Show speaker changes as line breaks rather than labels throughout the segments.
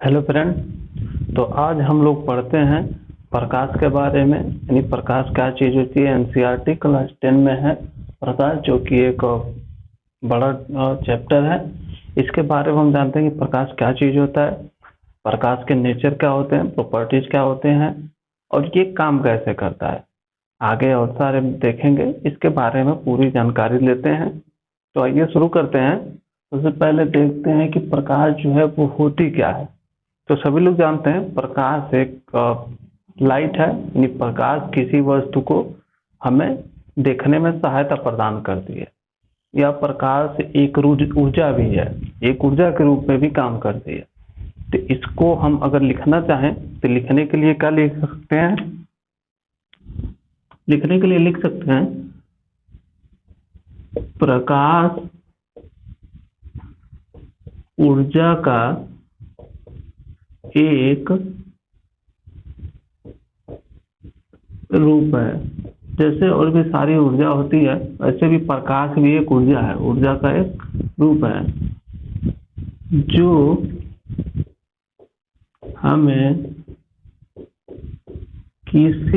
Hello friend. तो आज हम लोग पढ़ते हैं प्रकाश के बारे में, यानी प्रकाश क्या चीज़ होती है। एनसीईआरटी क्लास 10 में है प्रकाश, जो कि एक बड़ा चैप्टर है। इसके बारे में हम जानते हैं कि प्रकाश क्या चीज़ होता है, प्रकाश के नेचर क्या होते हैं, प्रॉपर्टीज क्या होते हैं और ये काम कैसे करता है। आगे और सारे देखेंगे, इसके बारे में पूरी जानकारी लेते हैं। तो आइए शुरू करते हैं। सबसे पहले देखते हैं कि प्रकाश जो है वो होती क्या है। तो सभी लोग जानते हैं प्रकाश एक लाइट है, यानी प्रकाश किसी वस्तु को हमें देखने में सहायता प्रदान करती है। यह प्रकाश एक ऊर्जा भी है, एक ऊर्जा के रूप में भी काम करती है। तो इसको हम अगर लिखना चाहें तो लिखने के लिए क्या लिख सकते हैं? लिखने के लिए लिख सकते हैं प्रकाश ऊर्जा का एक रूप है। जैसे और भी सारी ऊर्जा होती है, वैसे भी प्रकाश भी एक ऊर्जा है, ऊर्जा का एक रूप है जो हमें किसी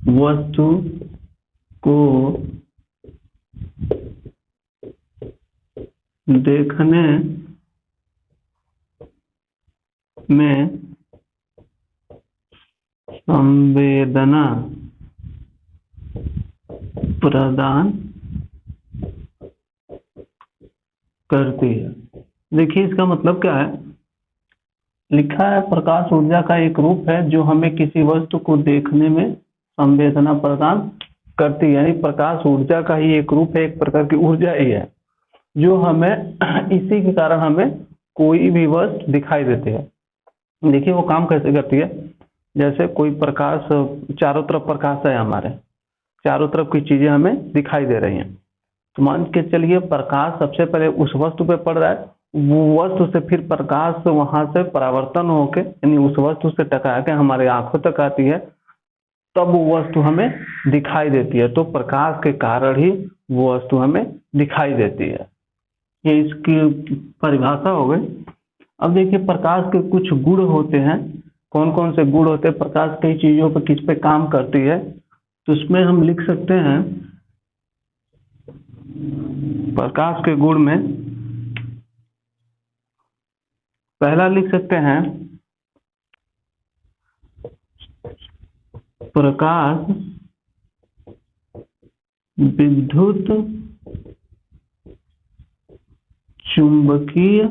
वस्तु को देखने में संवेदना प्रदान करती है। देखिए इसका मतलब क्या है। लिखा है प्रकाश ऊर्जा का एक रूप है जो हमें किसी वस्तु को देखने में संवेदना प्रदान करती है। यानी प्रकाश ऊर्जा का ही एक रूप है, एक प्रकार की ऊर्जा ही है जो हमें इसी के कारण हमें कोई भी वस्तु दिखाई देती है। देखिए वो काम कैसे करती है। जैसे कोई प्रकाश, चारों तरफ प्रकाश है, हमारे चारों तरफ की चीजें हमें दिखाई दे रही हैं। तो मान के चलिए प्रकाश सबसे पहले उस वस्तु पे पड़ रहा है, वो वस्तु से फिर प्रकाश वहां से परावर्तन होके, यानी उस वस्तु से टकरा के हमारे आंखों तक आती है, तब वो वस्तु हमें दिखाई देती है। तो प्रकाश के कारण ही वो वस्तु हमें दिखाई देती है। ये इसकी परिभाषा हो गई। अब देखिए प्रकाश के कुछ गुण होते हैं। कौन कौन से गुण होते हैं? प्रकाश कई चीजों पर किस पे काम करती है, तो उसमें हम लिख सकते हैं प्रकाश के गुण में पहला लिख सकते हैं प्रकाश विद्युत चुंबकीय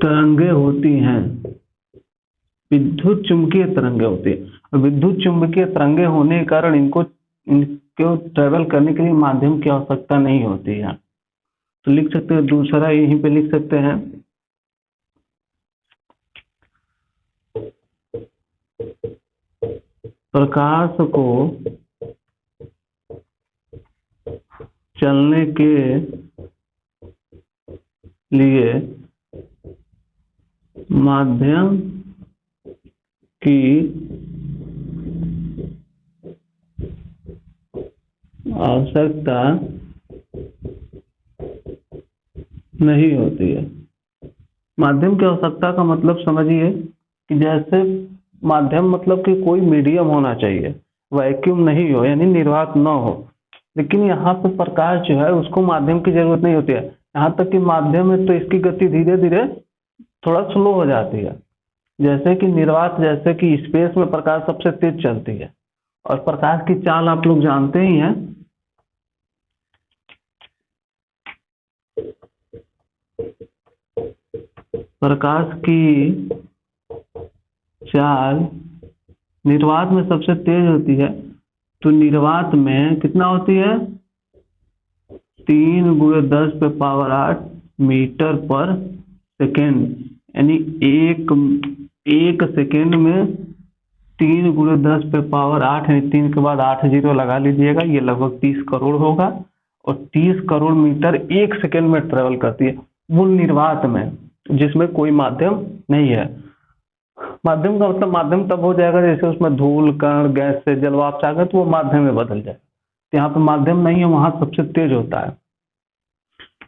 तरंगे होती हैं। विद्युत चुंबकीय तरंगे होती है, और विद्युत चुंबकीय तरंगे होने के कारण इनको ट्रेवल करने के लिए माध्यम की आवश्यकता नहीं होती है। तो लिख सकते हैं दूसरा, यहीं पे लिख सकते हैं प्रकाश को चलने के लिए माध्यम की आवश्यकता नहीं होती है। माध्यम की आवश्यकता का मतलब समझिए कि जैसे माध्यम मतलब कि कोई मीडियम होना चाहिए, वैक्यूम नहीं हो, यानी निर्वात न हो। लेकिन यहाँ पे प्रकाश जो है उसको माध्यम की जरूरत नहीं होती है। यहाँ तक कि माध्यम है तो इसकी गति धीरे धीरे थोड़ा स्लो हो जाती है। जैसे कि निर्वात, जैसे कि स्पेस में प्रकाश सबसे तेज चलती है, और प्रकाश की चाल आप लोग जानते ही हैं। प्रकाश की चाल निर्वात में सबसे तेज होती है। तो निर्वात में कितना होती है? 3 × 10⁻⁸ मीटर पर सेकेंड, यानी एक सेकेंड में 3 × 10⁸, यानी 3 के बाद 8 जीरो लगा लीजिएगा, ये लगभग 30 करोड़ होगा। और 30 करोड़ मीटर एक सेकेंड में ट्रेवल करती है वो निर्वात में, जिसमें कोई माध्यम नहीं है। माध्यम का मतलब माध्यम तब हो जाएगा जैसे उसमें धूल, कण, गैस से जलवाष्प आ गए तो वो माध्यम में बदल जाए। यहाँ पे माध्यम नहीं है, वहां सबसे तेज होता है।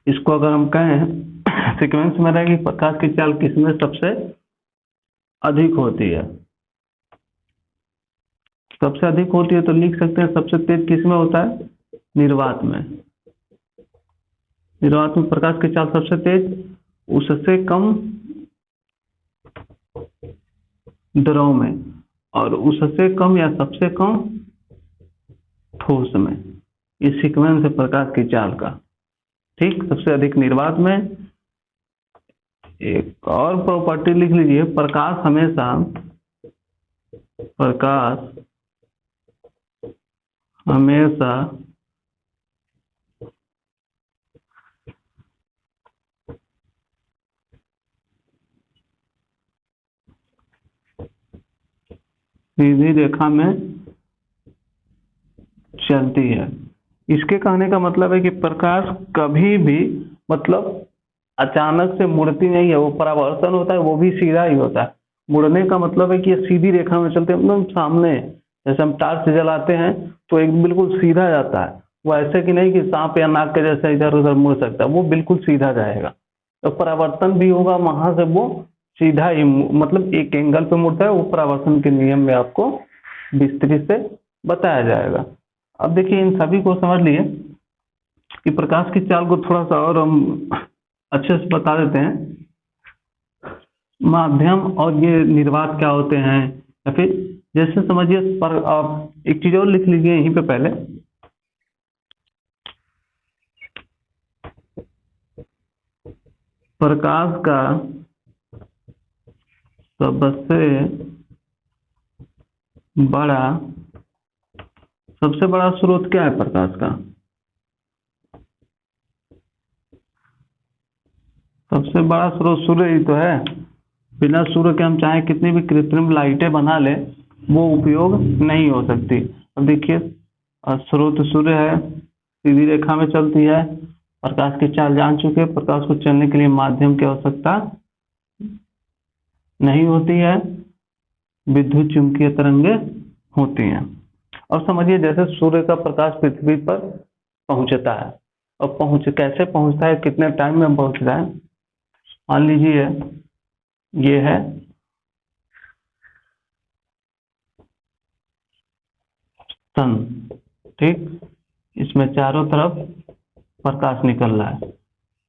इसको अगर हम कहें सीक्वेंस में रहेगी प्रकाश की चाल किसमें सबसे अधिक होती है, सबसे अधिक होती है तो लिख सकते हैं सबसे तेज किसमें होता है, निर्वात में। निर्वात में प्रकाश की चाल सबसे तेज, उससे कम द्रव में, और उससे कम या सबसे कम ठोस में। इस सीक्वेंस है प्रकाश की चाल का। ठीक, सबसे अधिक निर्वात में। एक और प्रॉपर्टी लिख लीजिए, प्रकाश हमेशा सीधी रेखा में चलती है। इसके कहने का मतलब है कि प्रकाश कभी भी मतलब अचानक से मुड़ती नहीं है, वो परावर्तन होता है वो भी सीधा ही होता है। मुड़ने का मतलब है कि ये सीधी रेखा में चलते हैं, एकदम सामने। जैसे हम टार्च जलाते हैं तो एक बिल्कुल सीधा जाता है, वो ऐसे कि नहीं कि सांप या नाक के जैसे इधर उधर मुड़ सकता है, वो बिल्कुल सीधा जाएगा। तो परावर्तन भी होगा वहां से, वो सीधा ही मतलब एक एंगल पे मुड़ता है। वो परावर्तन के नियम में आपको विस्तृत से बताया जाएगा। अब देखिए इन सभी को समझ लिए कि प्रकाश की चाल को थोड़ा सा और हम अच्छे से बता देते हैं। माध्यम और ये निर्वात क्या होते हैं, या फिर जैसे समझिए पर आप एक चीज और लिख लीजिए यहीं पे पहले। प्रकाश का सबसे बड़ा स्रोत क्या है प्रकाश का? सबसे बड़ा स्रोत सूर्य ही तो है। बिना सूर्य के हम चाहे कितनी भी कृत्रिम लाइटें बना ले, वो उपयोग नहीं हो सकती। अब देखिए स्रोत सूर्य है, सीधी रेखा में चलती है, प्रकाश की चाल जान चुके हैं। प्रकाश को चलने के लिए माध्यम की आवश्यकता नहीं होती है, विद्युत चुंबकीय तरंगे होती हैं। और समझिए जैसे सूर्य का प्रकाश पृथ्वी पर पहुंचता है, और कैसे पहुंचता है, कितने टाइम में पहुंचता है। मान लीजिए ये है सन, ठीक, इसमें चारों तरफ प्रकाश निकल रहा है,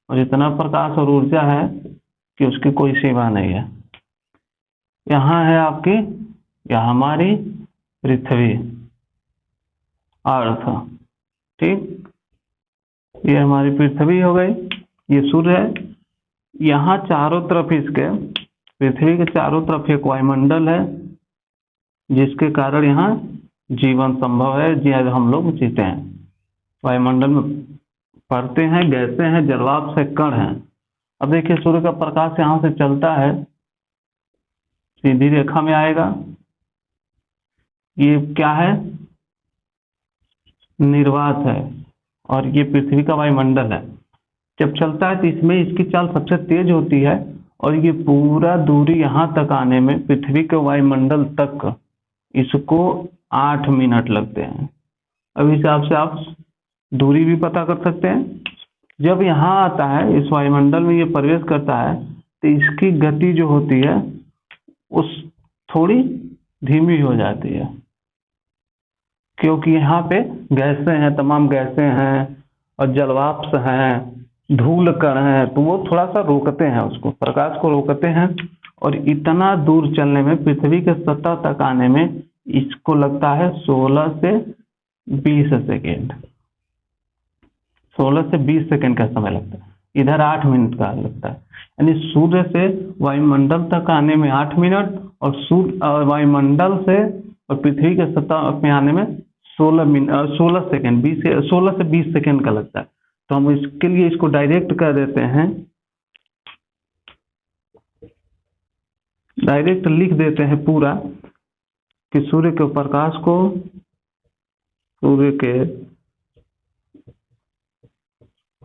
और इतना प्रकाश और ऊर्जा है कि उसकी कोई सीमा नहीं है। यहाँ है आपकी या हमारी पृथ्वी, अर्थ, ठीक, ये हमारी पृथ्वी हो गई, ये सूर्य है। यहाँ चारों तरफ इसके, पृथ्वी के चारों तरफ एक वायुमंडल है, जिसके कारण यहाँ जीवन संभव है, जी हम लोग जीते हैं। वायुमंडल में पड़ते हैं, गैसें हैं, जलवाष्प से कण हैं। अब देखिए सूर्य का प्रकाश यहाँ से चलता है, सीधी रेखा में आएगा, ये क्या है, निर्वात है, और ये पृथ्वी का वायुमंडल है। जब चलता है तो इसमें इसकी चाल सबसे तेज होती है, और ये पूरा दूरी यहाँ तक आने में पृथ्वी के वायुमंडल तक इसको 8 मिनट लगते हैं। अब इस हिसाब से आप दूरी भी पता कर सकते हैं। जब यहाँ आता है, इस वायुमंडल में ये प्रवेश करता है, तो इसकी गति जो होती है उस थोड़ी धीमी हो जाती है, क्योंकि यहाँ पे गैसें हैं, तमाम गैसें हैं, और जलवाष्प हैं, धूल कण हैं, तो वो थोड़ा सा रोकते हैं, उसको प्रकाश को रोकते हैं। और इतना दूर चलने में, पृथ्वी के सतह तक आने में इसको लगता है 16 से 20 सेकेंड। 16 से 20 सेकेंड का समय लगता है, इधर 8 मिनट का लगता है। यानी सूर्य से वायुमंडल तक आने में 8 मिनट, और सूर्य वायुमंडल से और पृथ्वी के सतह में आने में 16 सेकेंड, 16 से 20 सेकेंड का लगता है। तो हम इसके लिए इसको डायरेक्ट कर देते हैं, डायरेक्ट लिख देते हैं पूरा, कि सूर्य के प्रकाश को, सूर्य के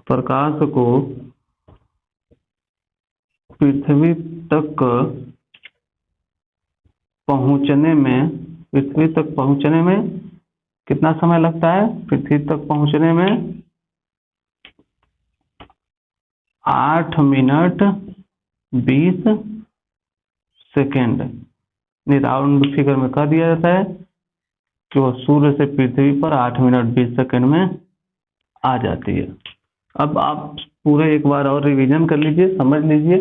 प्रकाश को पृथ्वी तक पहुंचने में कितना समय लगता है पृथ्वी तक पहुंचने में? 8 मिनट 20 सेकेंड। राउंड फिगर में कह दिया जाता है कि वो सूर्य से पृथ्वी पर 8 मिनट 20 सेकेंड में आ जाती है। अब आप पूरे एक बार और रिवीजन कर लीजिए, समझ लीजिए।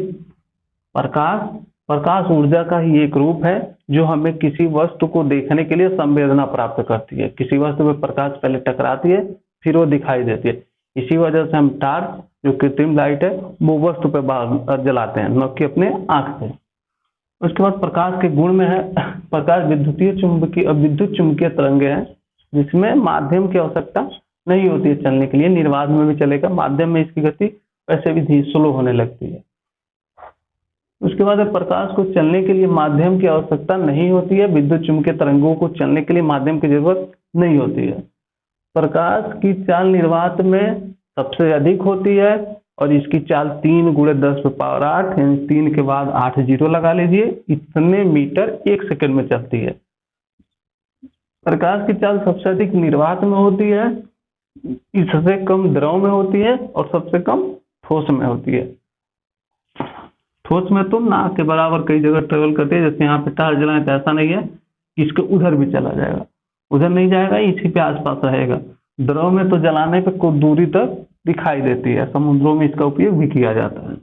प्रकाश ऊर्जा का ही एक रूप है जो हमें किसी वस्तु को देखने के लिए संवेदना प्राप्त करती है। किसी वस्तु में प्रकाश पहले टकराती है, फिर वो दिखाई देती है। इसी वजह से हम टार्च, जो कृत्रिम लाइट है, वो वस्तु पे बाहर जलाते हैं, न कि अपने आंख से। उसके बाद प्रकाश के गुण में है, प्रकाश विद्युत चुंबकीय तरंगे हैं, जिसमें माध्यम की आवश्यकता नहीं होती है चलने के लिए। निर्वात में भी चलेगा, माध्यम में इसकी गति वैसे भी स्लो होने लगती है। उसके बाद प्रकाश को चलने के लिए माध्यम की आवश्यकता नहीं होती है। विद्युत चुंबकीय तरंगों को चलने के लिए माध्यम की जरूरत नहीं होती है। प्रकाश की चाल निर्वात में सबसे अधिक होती है और इसकी चाल 3 × 10⁸, यानी 3 के बाद 8 जीरो लगा लीजिए, इतने मीटर 1 सेकंड में चलती है। प्रकाश की चाल सबसे अधिक निर्वात में होती है, इससे कम द्रव में होती है और सबसे कम ठोस में होती है। ठोस में तो ना के बराबर कई जगह ट्रेवल करती है। जैसे यहाँ पे टार्च जलाएं तो ऐसा नहीं है इसके उधर भी चला जाएगा, उधर नहीं जाएगा, इसी पे आसपास रहेगा। द्रव में तो जलाने पे कुछ दूरी तक दिखाई देती है, समुद्रों में इसका उपयोग भी किया जाता है।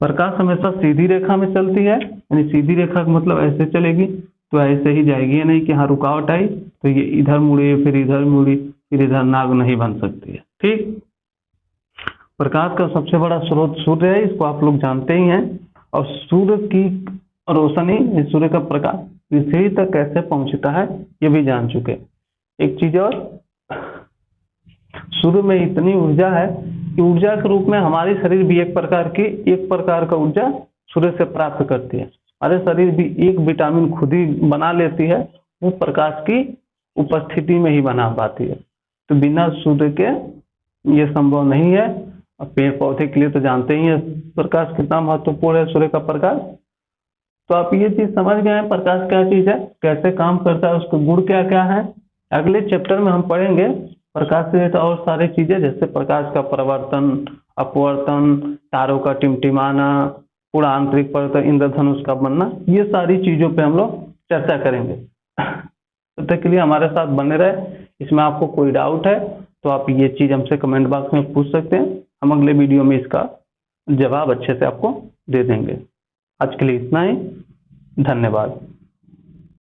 प्रकाश हमेशा सीधी रेखा में चलती है, यानी सीधी रेखा का मतलब ऐसे चलेगी तो ऐसे ही जाएगी, नहीं कि हाँ रुकावट आई तो ये इधर मुड़ी फिर इधर मुड़ी फिर इधर नाग नहीं बन सकती है। ठीक। प्रकाश का सबसे बड़ा स्रोत सूर्य है, इसको आप लोग जानते ही हैं। और सूर्य की रोशनी, सूर्य का प्रकाश पृथ्वी तक कैसे पहुंचता है ये भी जान चुके। एक चीज और, सूर्य में इतनी ऊर्जा है कि ऊर्जा के रूप में हमारे शरीर भी एक प्रकार का ऊर्जा सूर्य से प्राप्त करती है। हमारे शरीर भी एक विटामिन खुद ही बना लेती है, वो प्रकाश की उपस्थिति में ही बना पाती है। तो बिना सूर्य के ये संभव नहीं है। और पेड़ पौधे के लिए तो जानते ही हैं प्रकाश कितना महत्वपूर्ण है, सूर्य का प्रकाश। तो आप ये चीज समझ गए हैं प्रकाश क्या चीज है, कैसे काम करता है, उसके गुण क्या क्या है। अगले चैप्टर में हम पढ़ेंगे प्रकाश से और सारी चीजें, जैसे प्रकाश का प्रवर्तन, अपवर्तन, तारों का टिमटिमाना, पूरा आंतरिक परत, इंद्रधनुष का बनना, ये सारी चीजों पे हम लोग चर्चा करेंगे। तब तक के लिए हमारे साथ बने रहे। इसमें आपको कोई डाउट है तो आप ये चीज हमसे कमेंट बॉक्स में पूछ सकते हैं, हम अगले वीडियो में इसका जवाब अच्छे से आपको दे देंगे। आज के लिए इतना ही, धन्यवाद।